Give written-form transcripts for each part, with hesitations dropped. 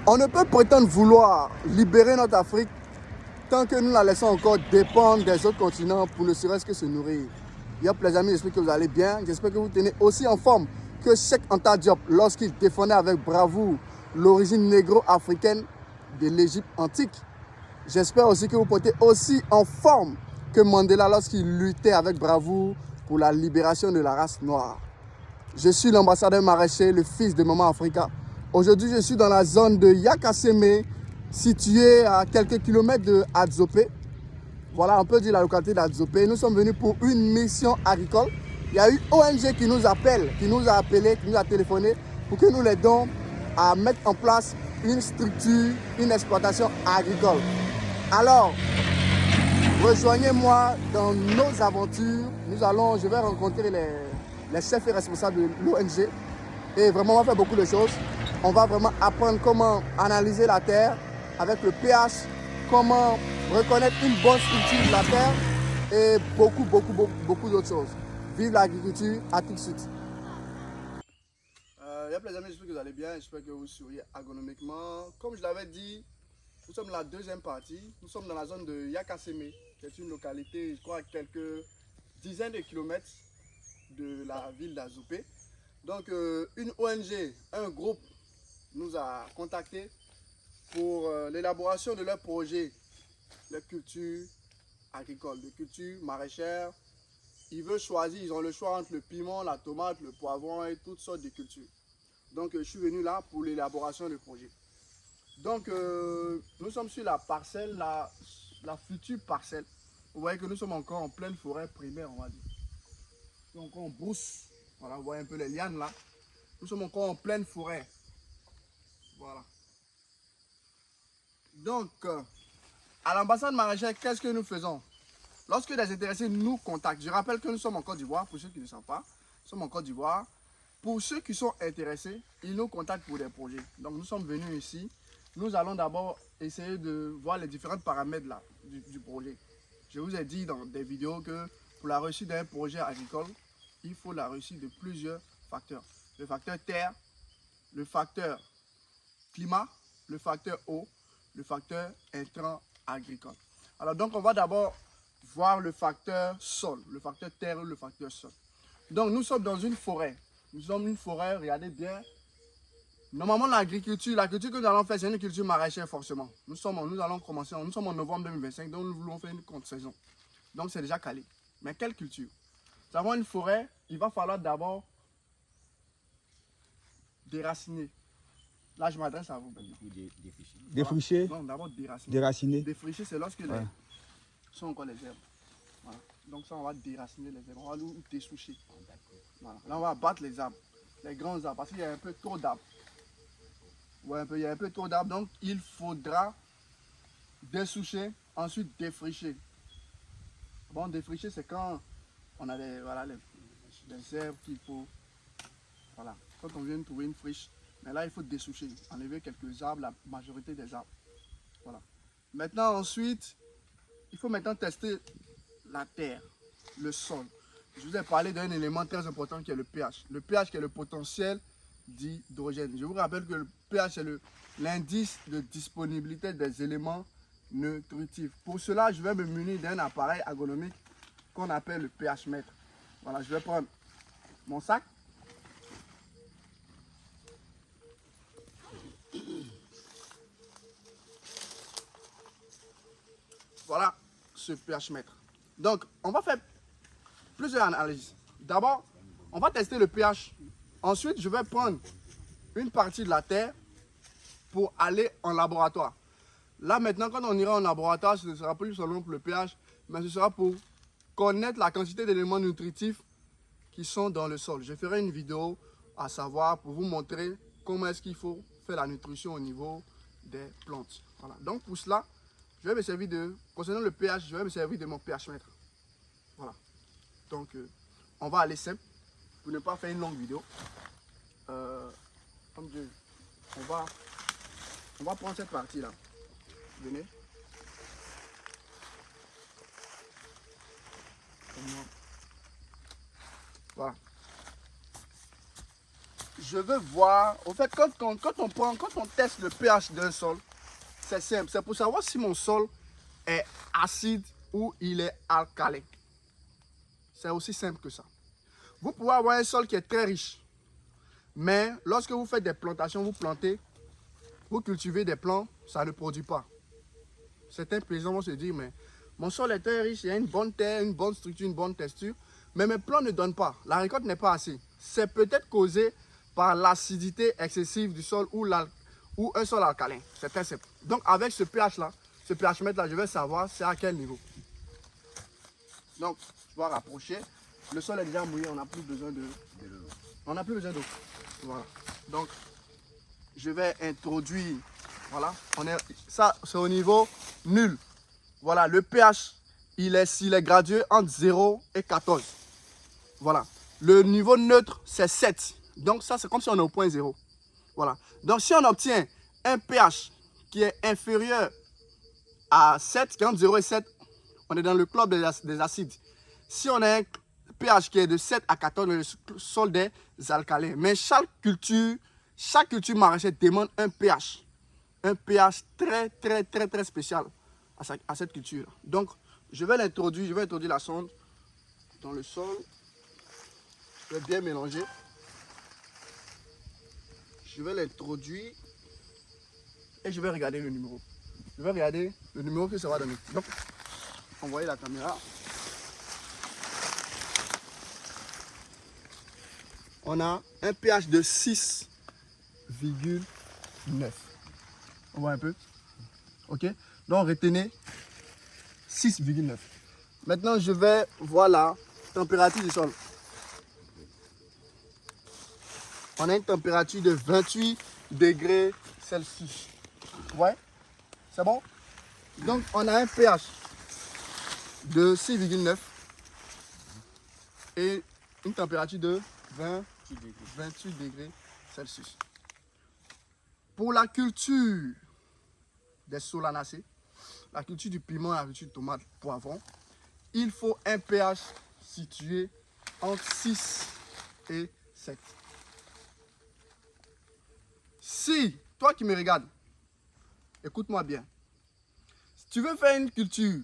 On ne peut prétendre vouloir libérer notre Afrique tant que nous la laissons encore dépendre des autres continents pour ne serait-ce que se nourrir. Yop les amis, j'espère que vous allez bien. J'espère que vous tenez aussi en forme que Cheikh Anta Diop lorsqu'il défendait avec bravoure l'origine négro-africaine de l'Égypte antique. J'espère aussi que vous portez aussi en forme que Mandela lorsqu'il luttait avec bravoure pour la libération de la race noire. Je suis l'ambassadeur maraîcher, le fils de Maman Africa. Aujourd'hui, je suis dans la zone de Yakaseme, située à quelques kilomètres de Adzopé. Voilà, on peut dire la localité d'Adzopé. Nous sommes venus pour une mission agricole. Il y a eu ONG qui nous appelle, qui nous a appelé, qui nous a téléphoné pour que nous l'aidons à mettre en place une structure, une exploitation agricole. Alors, rejoignez-moi dans nos aventures. Je vais rencontrer les chefs et responsables de l'ONG. Et vraiment, on va faire beaucoup de choses. On va vraiment apprendre comment analyser la terre avec le pH, comment reconnaître une bonne structure de la terre et beaucoup d'autres choses. Vive l'agriculture, à tout de suite. Les amis, j'espère que vous allez bien, j'espère que vous souriez agronomiquement. Comme je l'avais dit, nous sommes dans la deuxième partie. Nous sommes dans la zone de Yakaseme, qui est une localité, je crois, à quelques dizaines de kilomètres de la ville d'Adzopé. Donc, une ONG, un groupe nous a contactés pour l'élaboration de leur projet de culture agricole, de culture maraîchère. Ils veulent choisir, ils ont le choix entre le piment, la tomate, le poivron et toutes sortes de cultures. Donc, je suis venu là pour l'élaboration du projet. Donc, nous sommes sur la parcelle, la future parcelle. Vous voyez que nous sommes encore en pleine forêt primaire, on va dire. Nous sommes encore en brousse. Voilà, vous voyez un peu les lianes là. Nous sommes encore en pleine forêt. Voilà. Donc, à l'ambassade maraîchère, qu'est-ce que nous faisons? Lorsque des intéressés nous contactent, je rappelle que nous sommes en Côte d'Ivoire, pour ceux qui ne savent pas, nous sommes en Côte d'Ivoire. Pour ceux qui sont intéressés, ils nous contactent pour des projets. Donc, nous sommes venus ici. Nous allons d'abord essayer de voir les différents paramètres là, du projet. Je vous ai dit dans des vidéos que pour la réussite d'un projet agricole, il faut la réussite de plusieurs facteurs. Le facteur terre, le facteur climat, le facteur eau, le facteur intrant agricole. Alors donc on va d'abord voir le facteur sol, le facteur terre ou le facteur sol. Donc nous sommes dans une forêt. Nous sommes une forêt, regardez bien. Normalement la culture que nous allons faire, c'est une culture maraîchère forcément. Nous sommes en novembre 2025, donc nous voulons faire une contre-saison. Donc c'est déjà calé. Mais quelle culture? Nous avons une forêt, il va falloir d'abord déraciner. Là, je m'adresse à vous. Défricher. Non, d'abord déraciner. Déraciner. Défricher, c'est lorsque les sont encore les herbes. Voilà. Donc ça, on va déraciner les herbes. On va nous dessoucher. Voilà. Là, on va abattre les arbres. Les grands arbres. Parce qu'il y a un peu trop d'arbres. Ouais, il y a un peu trop d'arbres. Donc, il faudra dessoucher, ensuite défricher. Bon, défricher, c'est quand on a les herbes qu'il faut. Voilà. Quand on vient de trouver une friche. Mais là, il faut dessoucher, enlever quelques arbres, la majorité des arbres. Voilà. Maintenant, ensuite, il faut maintenant tester la terre, le sol. Je vous ai parlé d'un élément très important qui est le pH. Le pH qui est le potentiel d'hydrogène. Je vous rappelle que le pH c'est l'indice de disponibilité des éléments nutritifs. Pour cela, je vais me munir d'un appareil agronomique qu'on appelle le pH mètre. Voilà, je vais prendre mon sac. Voilà ce pH mètre. Donc, on va faire plusieurs analyses. D'abord, on va tester le pH. Ensuite, je vais prendre une partie de la terre pour aller en laboratoire. Là, maintenant, quand on ira en laboratoire, ce ne sera plus seulement pour le pH, mais ce sera pour connaître la quantité d'éléments nutritifs qui sont dans le sol. Je ferai une vidéo à savoir pour vous montrer comment est-ce qu'il faut faire la nutrition au niveau des plantes. Voilà. Donc, pour cela, je vais me servir concernant le pH, je vais me servir de mon pH mètre. Voilà. Donc, on va aller simple pour ne pas faire une longue vidéo. Comme Dieu, on va prendre cette partie-là. Venez. Voilà. je veux voir, au fait, quand on teste le pH d'un sol, c'est simple. C'est pour savoir si mon sol est acide ou il est alcalin. C'est aussi simple que ça. Vous pouvez avoir un sol qui est très riche. Mais lorsque vous faites des plantations, vous plantez, vous cultivez des plants, ça ne produit pas. Certains paysans vont se dire, mais mon sol est très riche, il y a une bonne terre, une bonne structure, une bonne texture, mais mes plants ne donnent pas. La récolte n'est pas assez. C'est peut-être causé par l'acidité excessive du sol ou un sol alcalin. C'est très simple. Donc avec ce pH-là, ce pH-mètre-là, je vais savoir c'est à quel niveau. Donc, je vais rapprocher. Le sol est déjà mouillé, on n'a plus besoin de l'eau. On n'a plus besoin d'eau. Voilà. Donc, je vais introduire. Voilà. Ça, c'est au niveau nul. Voilà. Le pH, s'il est gradué entre 0 et 14. Voilà. Le niveau neutre, c'est 7. Donc, ça, c'est comme si on est au point 0. Voilà. Donc, si on obtient un pH qui est inférieur à 7, qui est entre 0 et 7, on est dans le club des acides. Si on a un pH qui est de 7 à 14, le sol des alcalins. Mais chaque culture maraîchère demande un pH. Un pH très, très, très, très spécial à cette culture. Donc, je vais introduire la sonde dans le sol. Je vais bien mélanger. Je vais l'introduire et je vais regarder le numéro. Je vais regarder le numéro que ça va donner. Donc, envoyez la caméra. On a un pH de 6,9. On voit un peu. Ok. Donc retenez 6,9. Maintenant, je vais voir la température du sol. On a une température de 28 degrés Celsius. Ouais. C'est bon? Donc, on a un pH de 6,9 et une température de 28 degrés Celsius. Pour la culture des solanacées, la culture du piment, la culture de tomate, poivron, il faut un pH situé entre 6 et 7. Si, toi qui me regardes, écoute-moi bien, si tu veux faire une culture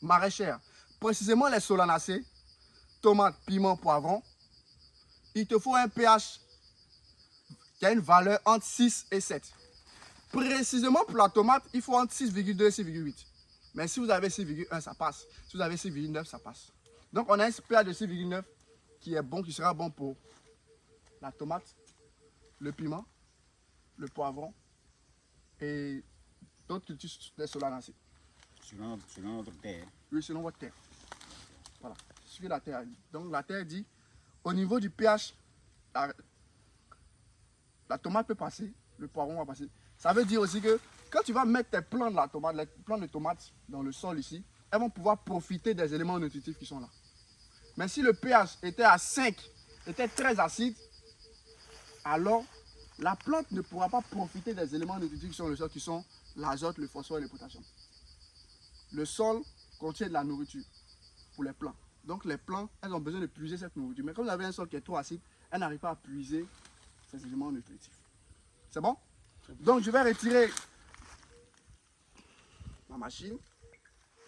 maraîchère, précisément les solanacées, tomates, piment, poivron, il te faut un pH qui a une valeur entre 6 et 7. Précisément pour la tomate, il faut entre 6,2 et 6,8. Mais si vous avez 6,1, ça passe. Si vous avez 6,9, ça passe. Donc on a un pH de 6,9 qui est bon, qui sera bon pour la tomate, le piment, le poivron et d'autres cultures des solanacées. Selon notre terre. Oui, selon votre terre. Voilà. C'est ce que la terre dit. Donc la terre dit, au niveau du pH, la tomate peut passer, le poivron va passer. Ça veut dire aussi que quand tu vas mettre tes plants de la tomate, les plants de tomates dans le sol ici, elles vont pouvoir profiter des éléments nutritifs qui sont là. Mais si le pH était à 5, était très acide, alors la plante ne pourra pas profiter des éléments nutritifs qui sont le sol, qui sont l'azote, le phosphore et le potassium. Le sol contient de la nourriture pour les plants. Donc les plants, elles ont besoin de puiser cette nourriture. Mais comme vous avez un sol qui est trop acide, elles n'arrivent pas à puiser ces éléments nutritifs. C'est bon? Donc je vais retirer ma machine.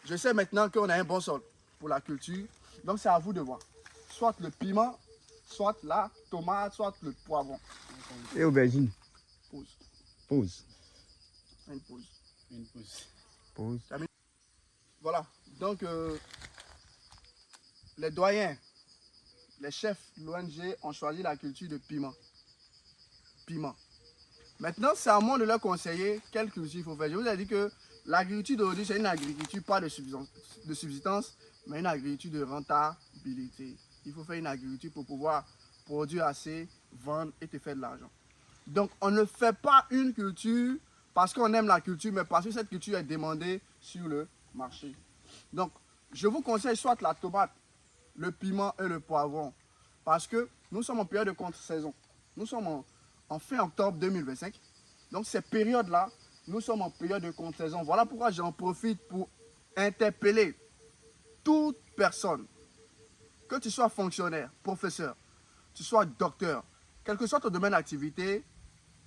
Je sais maintenant qu'on a un bon sol pour la culture. Donc c'est à vous de voir. Soit le piment, soit la tomate, soit le poivron. Et aubergine. Pause. Pause. Une pause. Une pause. Pause. Voilà. Donc les doyens, les chefs de l'ONG ont choisi la culture de piment. Piment. Maintenant, c'est à moi de leur conseiller quelle culture il faut faire. Je vous ai dit que l'agriculture d'aujourd'hui, c'est une agriculture pas de subsistance, mais une agriculture de rentabilité. Il faut faire une agriculture pour pouvoir produire assez, vendre et te faire de l'argent. Donc, on ne fait pas une culture parce qu'on aime la culture, mais parce que cette culture est demandée sur le marché. Donc, je vous conseille soit la tomate, le piment et le poivron, parce que nous sommes en période de contre-saison. Nous sommes en fin octobre 2025. Donc, ces périodes-là, nous sommes en période de contre-saison. Voilà pourquoi j'en profite pour interpeller toute personne, que tu sois fonctionnaire, professeur, tu sois docteur, quel que soit ton domaine d'activité,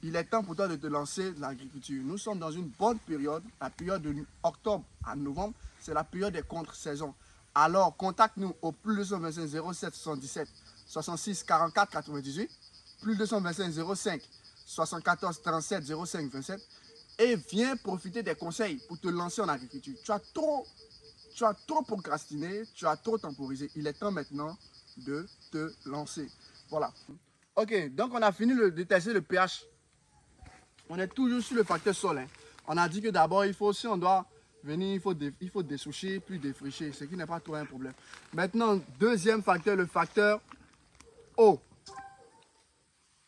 il est temps pour toi de te lancer dans l'agriculture. Nous sommes dans une bonne période, la période de octobre à novembre, c'est la période des contre-saisons. Alors, contacte-nous au plus 225 07 77 66 44 98, plus 225 05 74 37 05 27 et viens profiter des conseils pour te lancer en agriculture. Tu as trop procrastiné, tu as trop temporisé. Il est temps maintenant de te lancer. Voilà. Ok, donc on a fini de tester le pH. On est toujours sur le facteur sol. Hein. On a dit que d'abord, si on doit venir, il faut dessoucher, puis défricher, ce qui n'est pas trop un problème. Maintenant, deuxième facteur, le facteur eau.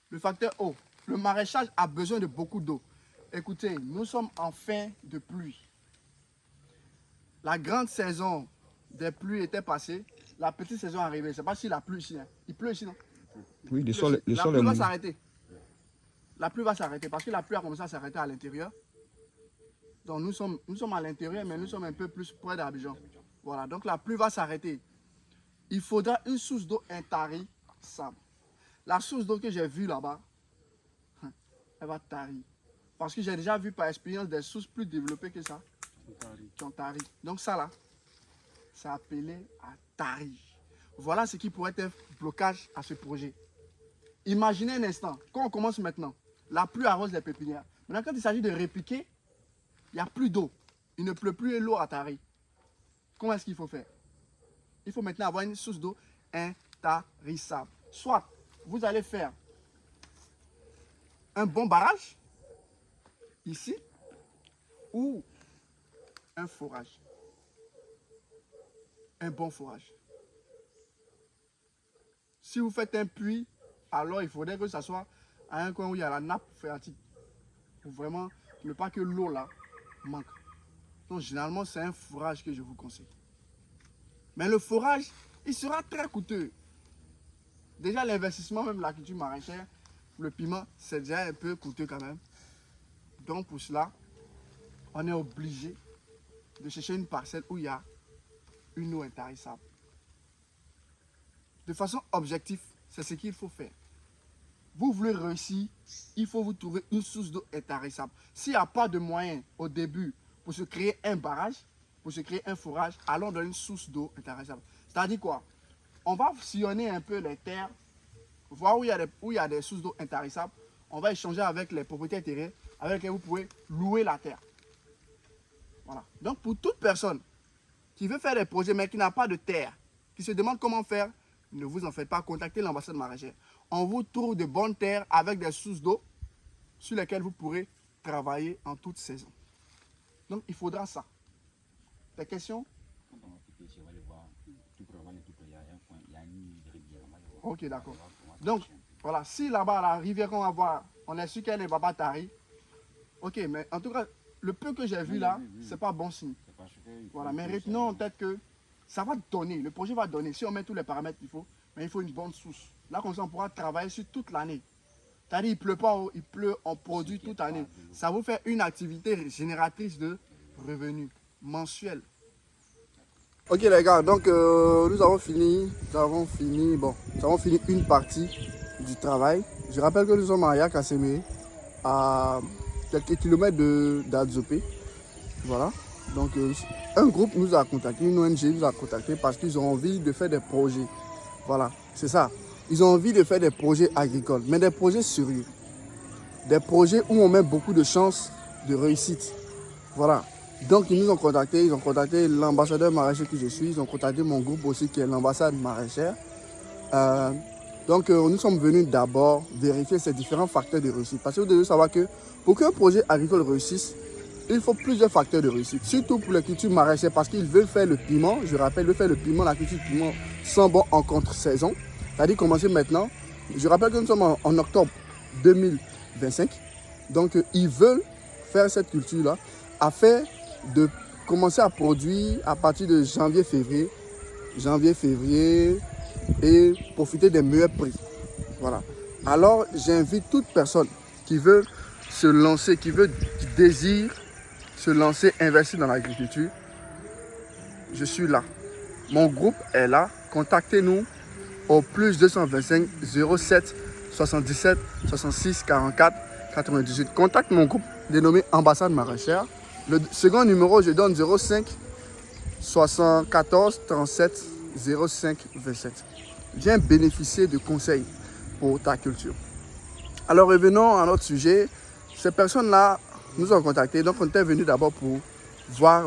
Le facteur eau. Le maraîchage a besoin de beaucoup d'eau. Écoutez, nous sommes en fin de pluie. La grande saison des pluies était passée. La petite saison est arrivée. Je ne sais pas s'il a plu ici. Hein. Il pleut ici, non? Oui, le sol La pluie est va mou. s'arrêter. La pluie va s'arrêter parce que la pluie a commencé à s'arrêter à l'intérieur. Donc nous sommes à l'intérieur, mais nous sommes un peu plus près d'Abidjan. Voilà, donc la pluie va s'arrêter. Il faudra une source d'eau intarissable. La source d'eau que j'ai vue là-bas, elle va tarir. Parce que j'ai déjà vu par expérience des sources plus développées que ça, qui ont tari. Donc ça là, c'est appelé à tarir. Voilà ce qui pourrait être blocage à ce projet. Imaginez un instant, quand on commence maintenant, la pluie arrose les pépinières. Maintenant, quand il s'agit de répliquer, il n'y a plus d'eau. Il ne pleut plus et l'eau a tari. Comment est-ce qu'il faut faire? Il faut maintenant avoir une source d'eau intarissable. Soit vous allez faire un bon barrage, ici, ou un forage. Un bon forage. Si vous faites un puits, alors il faudrait que ça soit à un coin où il y a la nappe phréatique. Pour vraiment ne pas que l'eau là manque. Donc généralement c'est un forage que je vous conseille. Mais le forage, il sera très coûteux. Déjà l'investissement, même la culture maraîchère, le piment, c'est déjà un peu coûteux quand même. Donc pour cela, on est obligé de chercher une parcelle où il y a une eau intarissable. De façon objective, c'est ce qu'il faut faire. Vous voulez réussir, il faut vous trouver une source d'eau intarissable. S'il n'y a pas de moyen au début pour se créer un barrage, pour se créer un forage, allons dans une source d'eau intarissable. C'est-à-dire quoi? On va sillonner un peu les terres, voir où il y a des sources d'eau intarissables. On va échanger avec les propriétaires terriens avec lesquels vous pouvez louer la terre. Voilà. Donc pour toute personne qui veut faire des projets mais qui n'a pas de terre, qui se demande comment faire, ne vous en faites pas, contactez l'ambassade maraîchère. On vous trouve de bonnes terres avec des sources d'eau sur lesquelles vous pourrez travailler en toute saison. Donc il faudra ça. Des questions? Ok, d'accord. Donc, voilà, si là-bas, la rivière qu'on va voir, on est sûr qu'elle n'est pas tarie. Ok, mais en tout cas, le peu que j'ai vu là, c'est pas bon signe. Voilà, mais retenons en tête que ça va donner, le projet va donner. Si on met tous les paramètres qu'il faut, mais il faut une bonne source. Là, comme ça, on pourra travailler sur toute l'année. C'est-à-dire, il ne pleut pas, il pleut, on produit toute l'année. Ça vous fait une activité génératrice de revenus mensuels. Ok les gars, donc nous avons fini une partie du travail. Je rappelle que nous sommes à Yakasemé, à quelques kilomètres d'Adzopé. Voilà. Donc un groupe nous a contacté, une ONG nous a contacté parce qu'ils ont envie de faire des projets. Voilà, c'est ça. Ils ont envie de faire des projets agricoles, mais des projets sérieux. Des projets où on met beaucoup de chances de réussite. Voilà. Donc ils nous ont contacté l'ambassadeur maraîcher que je suis, ils ont contacté mon groupe aussi qui est l'ambassade maraîchère. Donc nous sommes venus d'abord vérifier ces différents facteurs de réussite. Parce que vous devez savoir que pour qu'un projet agricole réussisse, il faut plusieurs facteurs de réussite. Surtout pour les cultures maraîchères parce qu'ils veulent faire le piment. Je rappelle, ils veulent faire le piment, la culture piment sans bon en contre-saison. C'est-à-dire commencer maintenant. Je rappelle que nous sommes en octobre 2025. Donc ils veulent faire cette culture-là afin de commencer à produire à partir de janvier-février et profiter des meilleurs prix. Voilà. Alors, j'invite toute personne qui veut se lancer, qui désire se lancer, investir dans l'agriculture. Je suis là. Mon groupe est là. Contactez-nous au plus 225 07 77 66 44 98. Contacte mon groupe dénommé Ambassade Maraîchère. Le second numéro, je donne 05 74 37 05 27. Viens bénéficier de conseils pour ta culture. Alors revenons à notre sujet. Ces personnes-là nous ont contactés. Donc on était venu d'abord pour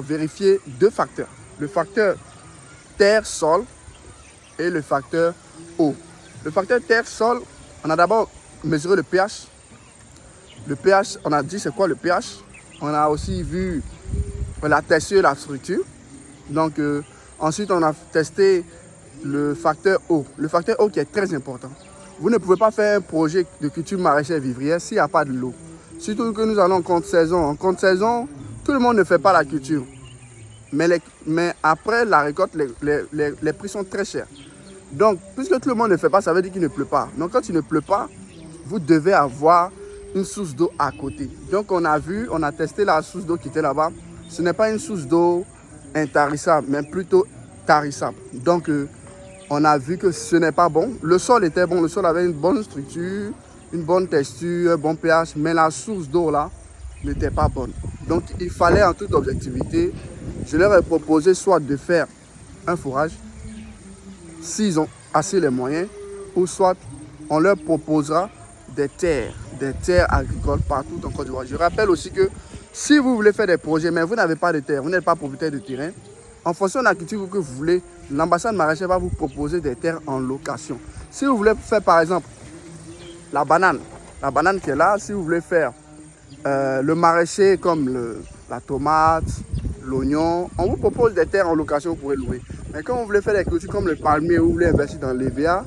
vérifier deux facteurs. Le facteur terre-sol et le facteur eau. Le facteur terre-sol, on a d'abord mesuré le pH. Le pH, on a dit c'est quoi le pH. On a aussi vu la texture et la structure. Donc ensuite on a testé le facteur eau. Le facteur eau qui est très important. Vous ne pouvez pas faire un projet de culture maraîchère vivrière s'il n'y a pas de l'eau. Surtout que nous allons en compte saison. En compte saison, tout le monde ne fait pas la culture. Mais après la récolte, les prix sont très chers. Donc, puisque tout le monde ne fait pas, ça veut dire qu'il ne pleut pas. Donc, quand il ne pleut pas, vous devez avoir une source d'eau à côté. Donc, on a testé la source d'eau qui était là-bas. Ce n'est pas une source d'eau intarissable, mais plutôt tarissable. Donc, on a vu que ce n'est pas bon. Le sol était bon, le sol avait une bonne structure, une bonne texture, un bon pH, mais la source d'eau là n'était pas bonne. Donc il fallait en toute objectivité, je leur ai proposé soit de faire un fourrage, s'ils ont assez les moyens, ou soit on leur proposera des terres agricoles partout en Côte d'Ivoire. Je rappelle aussi que si vous voulez faire des projets, mais vous n'avez pas de terre, vous n'êtes pas propriétaire de terrain, en fonction de la culture que vous voulez, l'ambassade maraîchère va vous proposer des terres en location. Si vous voulez faire par exemple la banane qui est là, si vous voulez faire le maraîcher comme la tomate, l'oignon, on vous propose des terres en location, vous pourrez louer. Mais quand vous voulez faire des cultures comme le palmier ou vous voulez investir dans l'EVA,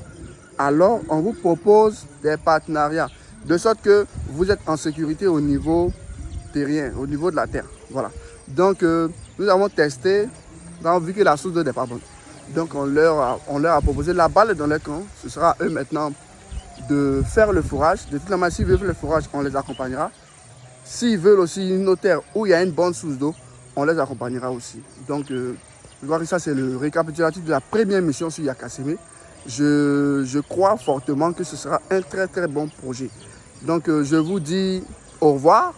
alors on vous propose des partenariats. De sorte que vous êtes en sécurité au niveau terrien, au niveau de la terre. Voilà. Donc nous avons testé. Nous avons vu que la source d'eau n'est pas bonne. Donc on leur a proposé la balle dans leur camp. Ce sera eux maintenant de faire le fourrage. De toute la manière, s'ils veulent faire le fourrage, on les accompagnera. S'ils veulent aussi une autre terre où il y a une bonne source d'eau, on les accompagnera aussi. Donc je vois que ça c'est le récapitulatif de la première mission sur Yakasseme. Je crois fortement que ce sera un très très bon projet. Donc je vous dis au revoir.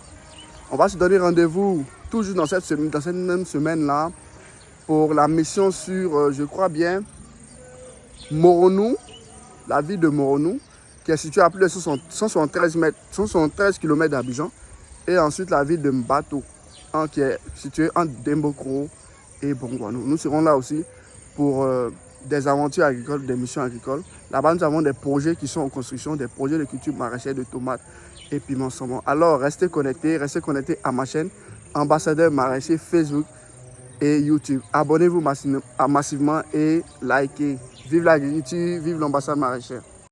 On va se donner rendez-vous toujours dans cette même semaine-là pour la mission sur, je crois bien, Moronou, la ville de Moronou, qui est située à plus de 173 km d'Abidjan. Et ensuite la ville de Mbato, qui est située entre Dembokro et Bongouanou. Nous serons là aussi pour des aventures agricoles, des missions agricoles. Là-bas, nous avons des projets qui sont en construction, des projets de culture maraîchère, de tomates et piments saumon. Alors, restez connectés à ma chaîne, Ambassadeur Maraîcher, Facebook et YouTube. Abonnez-vous massivement et likez. Vive l'agriculture, vive l'ambassade maraîchère.